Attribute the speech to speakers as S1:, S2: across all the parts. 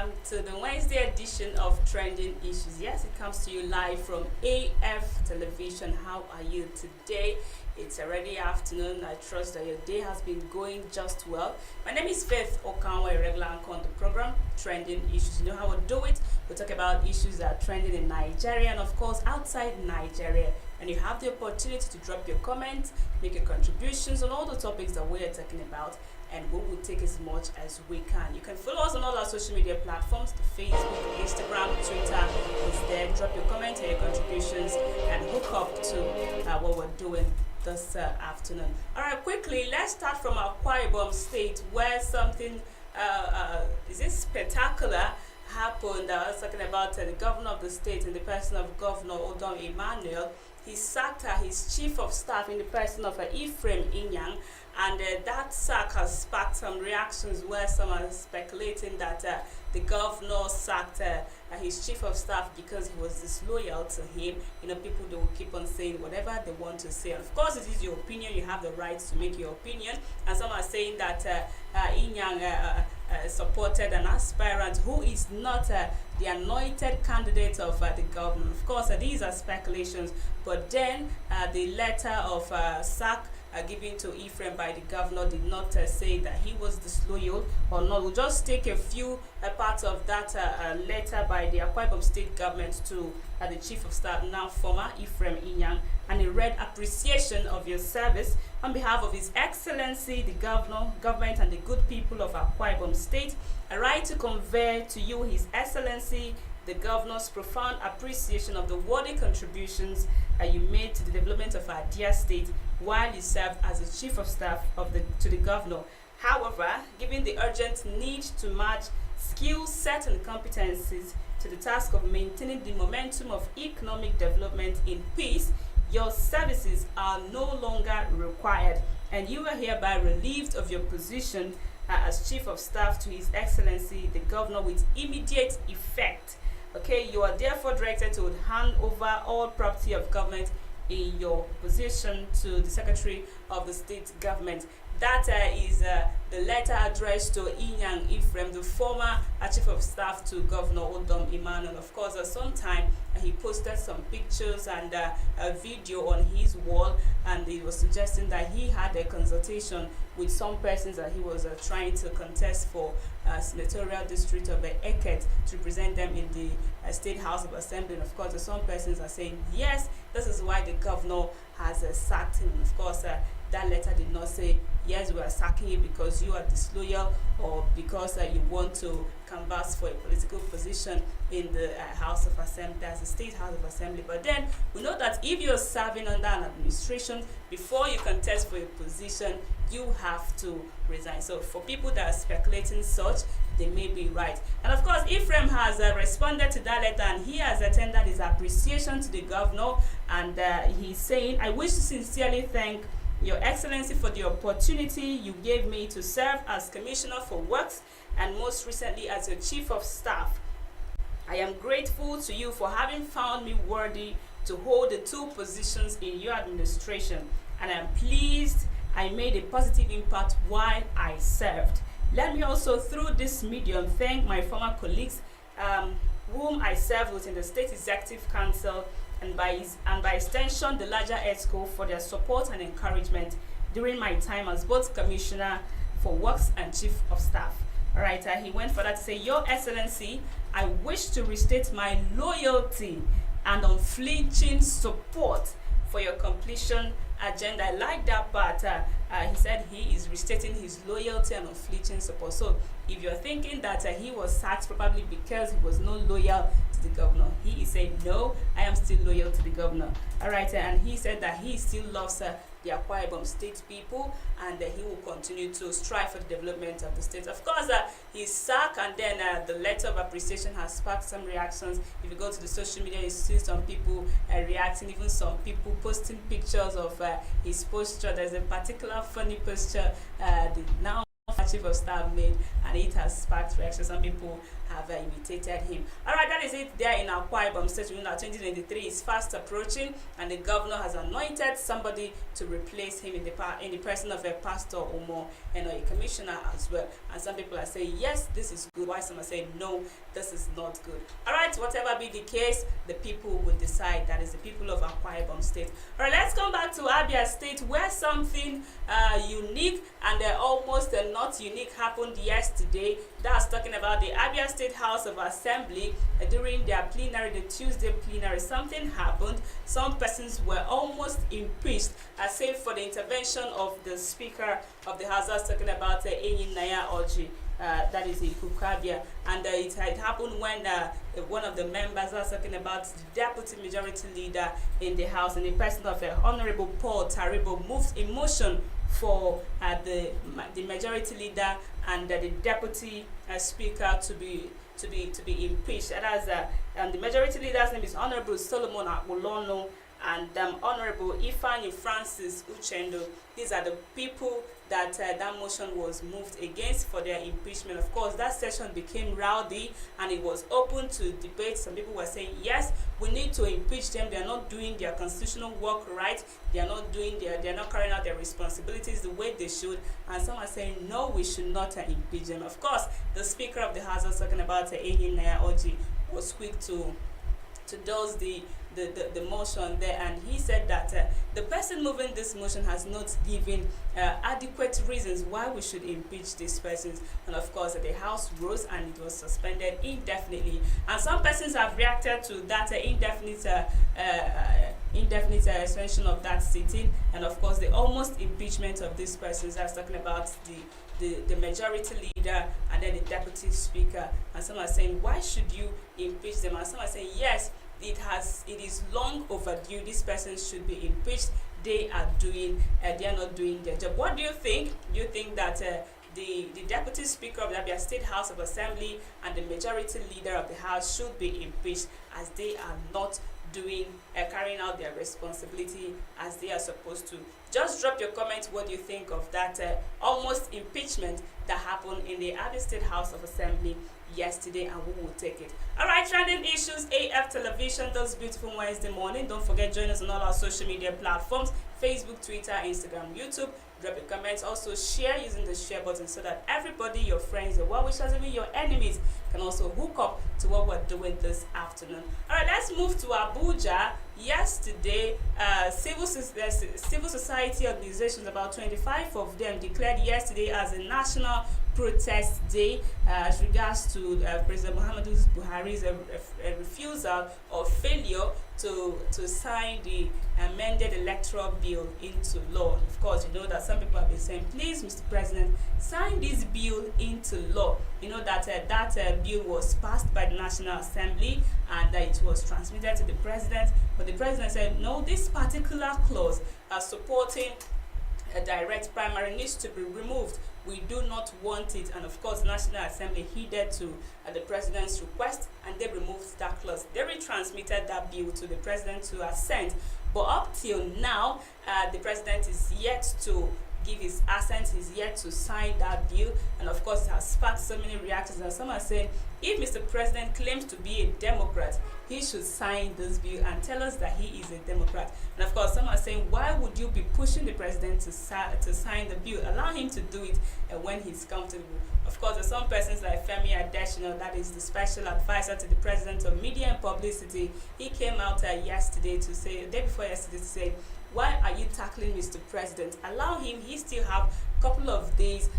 S1: welcome to the Wednesday edition of Trending Issues. Yes, it comes to you live from AF Television. How are you today? It's already afternoon. I trust that your day has been going just well. My name is Faith Okanwa, a regular anchor on the program, Trending Issues. You know how we do it. We talk about issues that are trending in Nigeria and, of course, outside Nigeria. And you have the opportunity to drop your comments, make your contributions on all the topics that we are talking about, and we will take as much as we can. You can follow us on all our social media platforms, the Facebook, Instagram, Twitter is there. Drop your comments and your contributions and hook up to what we're doing this afternoon. All right, quickly, let's start from Akwa Ibom State, where something is this spectacular happened. I was talking about the governor of the state in the person of Governor Udom Emmanuel. He sacked his chief of staff in the person of Ifeanyi Ejiofor, and that sack has sparked some reactions where some are speculating that the governor sacked his chief of staff because he was disloyal to him. You know, people, they will keep on saying whatever they want to say. And of course, it is your opinion. You have the right to make your opinion. And some are saying that Ejiofor supported an aspirant who is not the anointed candidate of the government. Of course, these are speculations, but then the letter of sack given to Ephraim by the governor did not say that he was disloyal or not. We'll just take a few parts of that letter by the Akwa Ibom State government to the chief of staff, now former Ifeanyi Ejiofor, and he read appreciation of your service on behalf of His Excellency the government and the good people of Akwa Ibom State. I write to convey to you, His Excellency the governor's profound appreciation of the worthy contributions you made to the development of our dear state while you served as the chief of staff to the governor. However, given the urgent need to match skill set and competencies to the task of maintaining the momentum of economic development in peace, your services are no longer required, and you are hereby relieved of your position as chief of staff to His Excellency the governor with immediate effect. Okay, you are therefore directed to hand over all property of government in your possession to the Secretary of the State Government. That is the letter addressed to Ejiofor Ephraim, the former chief of staff to Governor Udom Emmanuel. Of course, at some time he posted some pictures and a video on his wall, and he was suggesting that he had a consultation with some persons that he was trying to contest for senatorial district of Eket to represent them in the State House of Assembly. And of course, some persons are saying, yes, this is why the governor has sacked him. And of course, that letter did not say, yes, we are sacking you because you are disloyal or because you want to canvass for a political position in the House of Assembly, as the State House of Assembly. But then we know that if you're serving under an administration, before you contest for a position, you have to resign. So for people that are speculating such, they may be right. And of course, Ephraim has responded to that letter, and he has tendered his appreciation to the governor, and he's saying, I wish to sincerely thank Your Excellency for the opportunity you gave me to serve as Commissioner for Works and most recently as your Chief of Staff. I am grateful to you for having found me worthy to hold the two positions in your administration, and I am pleased I made a positive impact while I served. Let me also, through this medium, thank my former colleagues whom I served with in the State Executive Council and by extension the larger ESCO for their support and encouragement during my time as both Commissioner for Works and Chief of Staff. All right, he went further to say, Your Excellency, I wish to restate my loyalty and unflinching support for your completion agenda. I like that part. He said he is restating his loyalty and unflinching support. So if you're thinking that he was sacked probably because he was not loyal to the governor, he is saying, no, I am still loyal to the governor. All right, and he said that he still loves the Akwa Ibom State people, and he will continue to strive for the development of the state. Of course, his sack and then the letter of appreciation has sparked some reactions. If you go to the social media, you see some people reacting, even some people posting pictures of his posture. There's a particular funny posture the now Chief of Staff made, and it has sparked reaction. Some people have imitated him. All right, that is it there in Akwa Ibom State. You know, 2023 is fast approaching, and the governor has anointed somebody to replace him in the person of a pastor or more, and a commissioner as well. And some people are saying yes, this is good, while some are saying no, this is not good. All right, whatever be the case, the people will decide. That is the people of Akwa Ibom State. All right, let's come back to Abia State, where something unique and almost not unique happened yesterday. That's talking about the Abia State House of Assembly. During their plenary, the Tuesday plenary, something happened. Some persons were almost impeached, save for the intervention of the Speaker of the House. That's talking about Ifeanyi Ejiofor. That is in Kukabia, and it had happened when one of the members was talking about the deputy majority leader in the House, and the person of Honorable Paul Taribo moved a motion for the majority leader and the deputy speaker to be impeached. That is, and the majority leader's name is Honorable Solomon Akpolono and Honorable Ifeanyi Francis Uchendo. These are the people that that motion was moved against for their impeachment. Of course, that session became rowdy and it was open to debate. Some people were saying, yes, we need to impeach them. They are not doing their constitutional work right. They are not carrying out their responsibilities the way they should. And some are saying, no, we should not impeach them. Of course, the Speaker of the House was talking about Ifeanyi Ejiofor was quick to dose the motion there, and he said that the person moving this motion has not given adequate reasons why we should impeach these persons. And of course, the House rose and it was suspended indefinitely. And some persons have reacted to that indefinite extension of that sitting, and of course, the almost impeachment of these persons. I was talking about the majority leader and then the deputy speaker. And some are saying, why should you impeach them? And some are saying, yes, it is long overdue. These persons should be impeached. They are not doing their job. What do you think? Do you think that the deputy speaker of the Abia State House of Assembly and the majority leader of the House should be impeached, as they are not carrying out their responsibility as they are supposed to? Just drop your comment. What do you think of that almost impeachment that happened in the Abia State House of Assembly yesterday, and we will take it. All right, trending issues, AF Television, this beautiful Wednesday morning. Don't forget, join us on all our social media platforms: Facebook, Twitter, Instagram, YouTube. Drop your comments. Also share using the share button so that everybody, your friends, your well-wishers, even your enemies, can also hook up to what we're doing this afternoon. All right, let's move to Abuja. Yesterday, civil society organizations, about 25 of them, declared yesterday as a national protest day as regards to President Muhammadu Buhari's refusal or failure to sign the amended electoral bill into law. Of course, you know that some people have been saying, please, Mr. President, sign this bill into law. You know that that bill was passed by the National Assembly and that it was transmitted to the President, but the President said, no, this particular clause supporting a direct primary needs to be removed. We do not want it. And of course, the National Assembly heeded to the President's request, and they removed that clause. They retransmitted that bill to the President to assent. But up till now, the President is yet to give his assent, he's yet to sign that bill. And of course, it has sparked so many reactions. And some are saying, if Mr. President claims to be a Democrat, he should sign this bill and tell us that he is a Democrat. And of course, some are saying, why would you be pushing the President to sign the bill? Allow him to do it when he's comfortable. Of course, there's some persons like Ifeanyi Ejiofor, that is the special advisor to the President of Media and Publicity. He came out yesterday to say, the day before yesterday, to say, why are you tackling Mr. President? Allow him. He still have a couple of days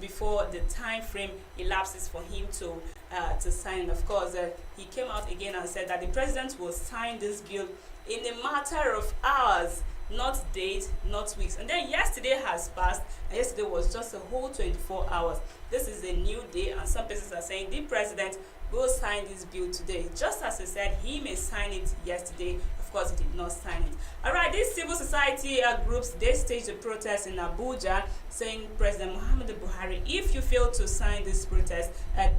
S1: before the time frame elapses for him to sign. Of course, he came out again and said that the President will sign this bill in a matter of hours, not days, not weeks. And then yesterday has passed, and yesterday was just a whole 24 hours. This is a new day, and some persons are saying the President will sign this bill today. Just as he said he may sign it yesterday, of course he did not sign it. All right, these civil society groups, they staged a protest in Abuja saying, President Muhammadu Buhari, if you fail to sign this protest,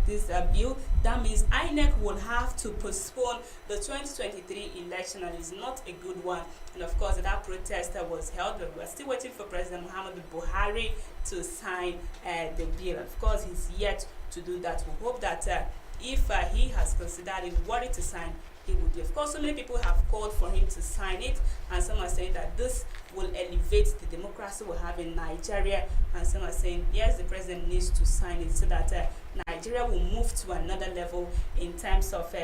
S1: this bill, that means INEC will have to postpone the 2023 election, and it's not a good one. And of course, that protest was held, but we're still waiting for President Muhammadu Buhari to sign the bill. Of course, he's yet to do that. We hope that if he has considered it worthy to sign, he would. Of course, so many people have called for him to sign it, and some are saying that this will elevate the democracy we have in Nigeria, and some are saying yes, the president needs to sign it so that Nigeria will move to another level in terms of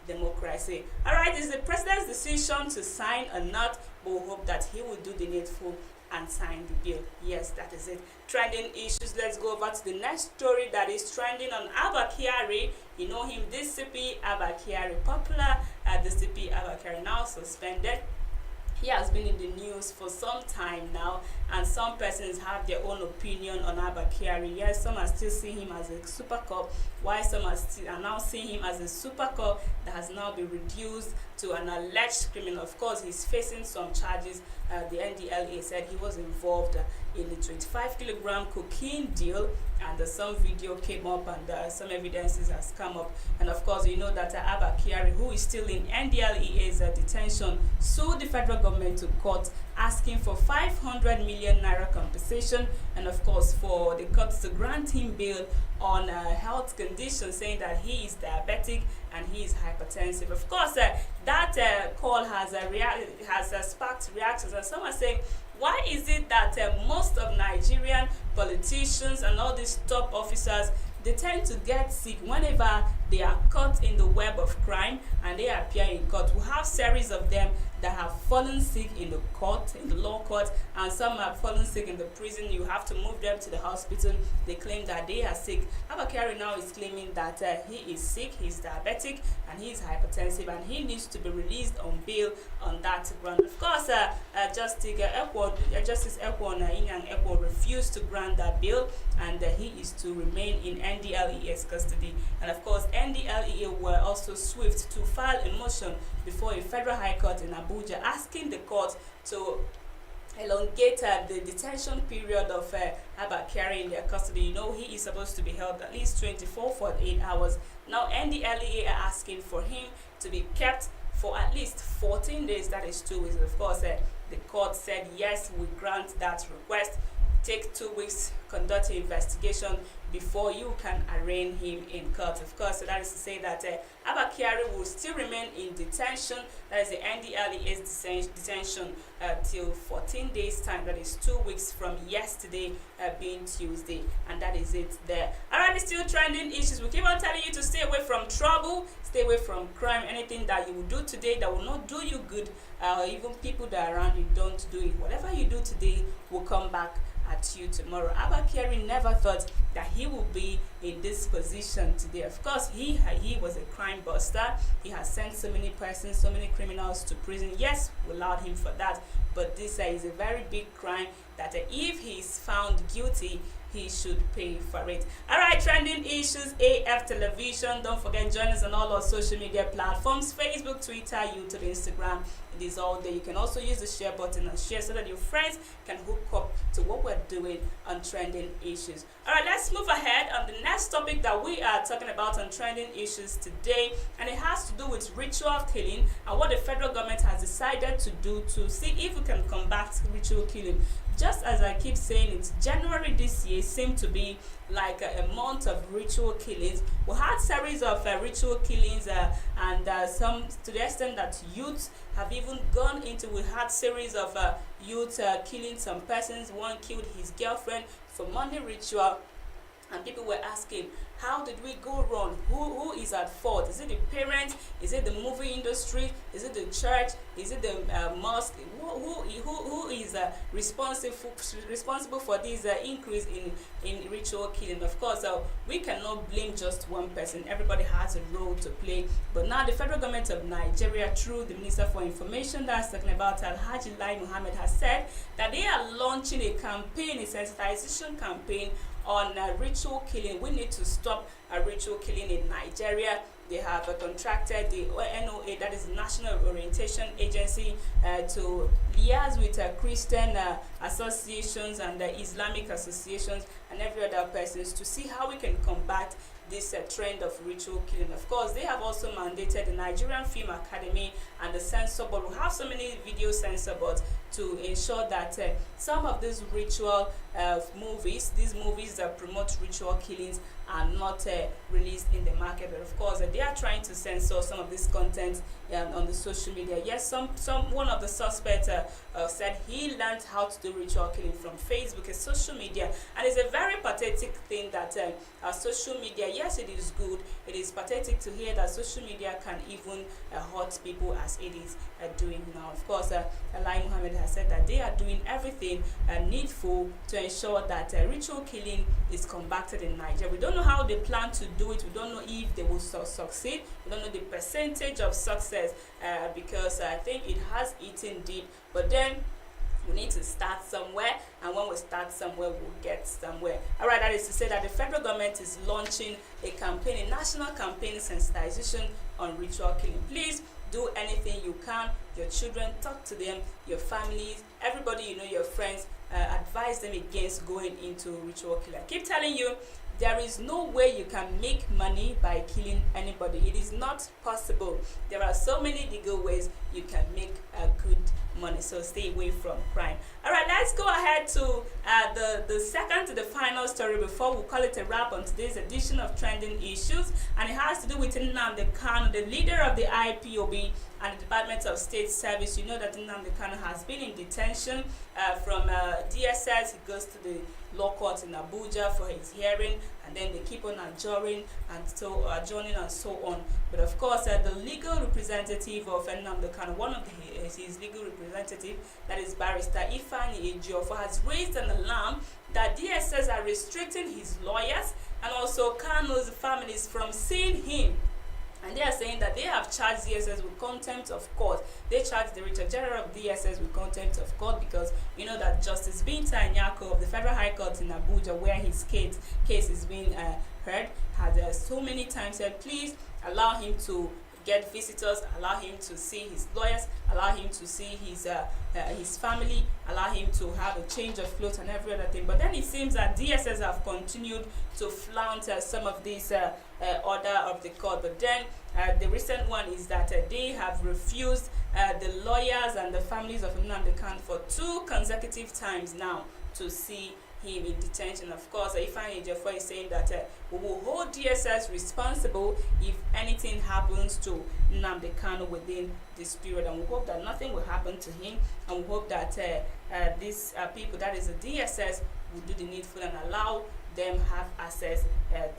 S1: democracy. All right, it's the president's decision to sign or not, but we hope that he will do the needful and sign the bill. Yes, that is it. Trending issues. Let's go over to the next story that is trending on Abba Kyari. You know him, DCP Abba Kyari, popular DCP Abba Kyari, now suspended. He has been in the news for some time now, and some persons have their own opinion on Abba Kyari. Yes, some are still seeing him as a super cop, while some are now seeing him as a super cop that has now been reduced to an alleged criminal. Of course, he's facing some charges. The NDLEA said he was involved in the 25-kilogram cocaine deal, and some video came up, and some evidences has come up. And of course, you know that Abba Kyari, who is still in NDLEA's detention, sued the federal government to court asking for 500 million naira compensation, and of course for the court to grant him bail on health conditions, saying that he is diabetic and he is hypertensive. Of course, that call has sparked reactions, and some are saying, why is it that most of Nigerian politicians and all these top officers, they tend to get sick whenever they are caught in the web of crime and they appear in court? We have series of them that have fallen sick in the court, in the law court, and some have fallen sick in the prison. You have to move them to the hospital. They claim that they are sick. Abba Kyari now is claiming that he is sick, he's diabetic, and he is hypertensive, and he needs to be released on bail on that ground. Of course, Justice Ekwon Inyang Ekwo refused to grant that bail, and he is to remain in NDLEA'S custody. And of course, NDLEA were also swift to file a motion before a federal high court in Abuja, asking the court to elongate the detention period of Abba Kyari in their custody. You know, he is supposed to be held at least 48 hours. Now, NDLEA are asking for him to be kept for at least 14 days, that is 2 weeks. Of course, the court said, yes, we grant that request. Take 2 weeks, conduct an investigation before you can arraign him in court. Of course, so that is to say that Abba Kyari will still remain in detention. That is the NDLEA's detention till 14 days time. That is 2 weeks from yesterday being Tuesday, and that is it there. Alright, still trending issues. We keep on telling you to stay away from trouble, stay away from crime. Anything that you will do today that will not do you good, even people that are around you, don't do it. Whatever you do today will come back at you tomorrow. Abba Kyari never thought that he would be in this position today. Of course, he was a crime buster. He has sent so many persons, so many criminals to prison. Yes, we allowed him for that, but this is a very big crime that if he is found guilty, he should pay for it. Alright, trending issues, AF Television. Don't forget, join us on all our social media platforms, Facebook, Twitter, YouTube, Instagram. It is all there. You can also use the share button and share so that your friends can hook up to what we're doing on trending issues. Alright, let's move ahead on the next topic that we are talking about on trending issues today, and it has to do with ritual killing and what the federal government has decided to do to see if we can combat ritual killing. Just as I keep saying, it's January this year seemed to be like a month of ritual killings. We had series of ritual killings and some to the extent that youth have even gone into. We had series of youth killing some persons. One killed his girlfriend for money ritual, and people were asking, how did we go wrong? Who is at fault? Is it the parents? Is it the movie industry? Is it the church? Is it the mosque? Who is responsible for this increase in ritual killing? Of course, we cannot blame just one person. Everybody has a role to play. But now the federal government of Nigeria, through the Minister for Information that's talking about, Alhaji Lai Muhammad, has said that they are launching a campaign, a sensitization campaign on ritual killing. We need to stop ritual killing in Nigeria. They have contracted the NOA, that is the National Orientation Agency, to liaise with Christian associations and Islamic associations and every other persons to see how we can combat this trend of ritual killing. Of course, they have also mandated the Nigerian Film Academy and the censor board. We have so many video censor boards to ensure that some of these ritual movies, these movies that promote ritual killings, are not released in the market. But of course, they are trying to censor some of this content on the social media. Yes, one of the suspects said he learned how to do ritual killing from Facebook and social media, and it's a very pathetic thing that social media, yes, it is good. It is pathetic to hear that social media can even hurt people as it is doing now. Of course, Lai Mohammed has said that they are doing everything needful to ensure that ritual killing is combated in Nigeria. We don't know how they plan to do it. We don't know if they will succeed. We don't know the percentage of success because I think it has eaten deep. But then we need to start somewhere, and when we start somewhere, we'll get somewhere. All right, that is to say that the federal government is launching a campaign, a national campaign sensitization on ritual killing. Please do anything you can. Your children, talk to them, your families, everybody you know, your friends, advise them against going into ritual killing. I keep telling you, there is no way you can make money by killing anybody. It is not possible. There are so many legal ways you can make good money, so stay away from crime. All right, let's go ahead to the second to the final story before we call it a wrap on today's edition of Trending Issues, and it has to do with Nnamdi Kalu, the leader of the IPOB and the Department of State Service. You know that Nnamdi Kalu has been in detention from DSS. He goes to the law court in Abuja for his hearing, and then they keep on adjourning and so on. But of course, the legal representative of Nnamdi Kalu, one of his legal representative, that is Barrister Ifeanyi Ejiofor, has raised an alarm that DSS are restricting his lawyers and also Kalu's families from seeing him. And they are saying that they have charged DSS with contempt of court. They charged the Director General of DSS with contempt of court because you know that Justice Binta Nyako of the Federal High Court in Abuja, where his case is being heard, had so many times said, please allow him to get visitors, allow him to see his lawyers, allow him to see his family, allow him to have a change of clothes and every other thing. But then it seems that DSS have continued to flaunt some of these order of the court. But then the recent one is that they have refused the lawyers and the families of Nnamdi Kalu for 2 consecutive times now to see him in detention. Of course, Ifeanyi Ejiofor is saying that we will hold DSS responsible if anything happens to Nnamdi Kalu within this period, and we hope that nothing will happen to him, and we hope that these people, that is the DSS, will do the needful and allow them have access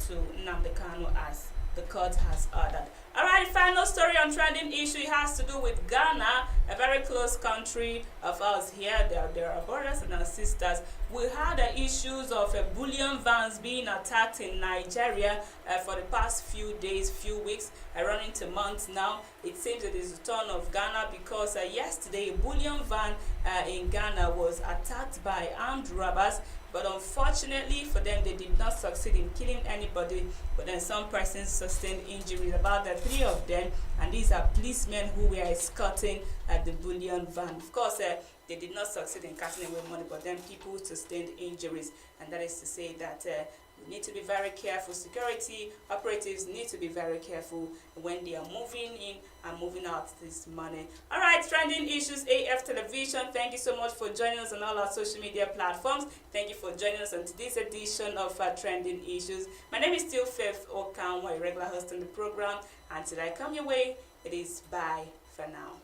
S1: to Nnamdi Kalu as the court has ordered. All right, final story on trending issue. It has to do with Ghana, a very close country of ours here. There are brothers and our sisters. We had issues of bullion vans being attacked in Nigeria for the past few days, few weeks, running to months now. It seems it is the turn of Ghana because yesterday a bullion van in Ghana was attacked by armed robbers. But unfortunately for them, they did not succeed in killing anybody. But then some persons sustained injuries, about 3 of them. And these are policemen who were escorting the bullion van. Of course, they did not succeed in cashing away money, but then people sustained injuries. And that is to say that we need to be very careful. Security operatives need to be very careful when they are moving in and moving out this money. All right, Trending Issues AF Television, thank you so much for joining us on all our social media platforms. Thank you for joining us on today's edition of Trending Issues. My name is still Faith Okanwa, a regular host on the program. Until I come your way, it is bye for now.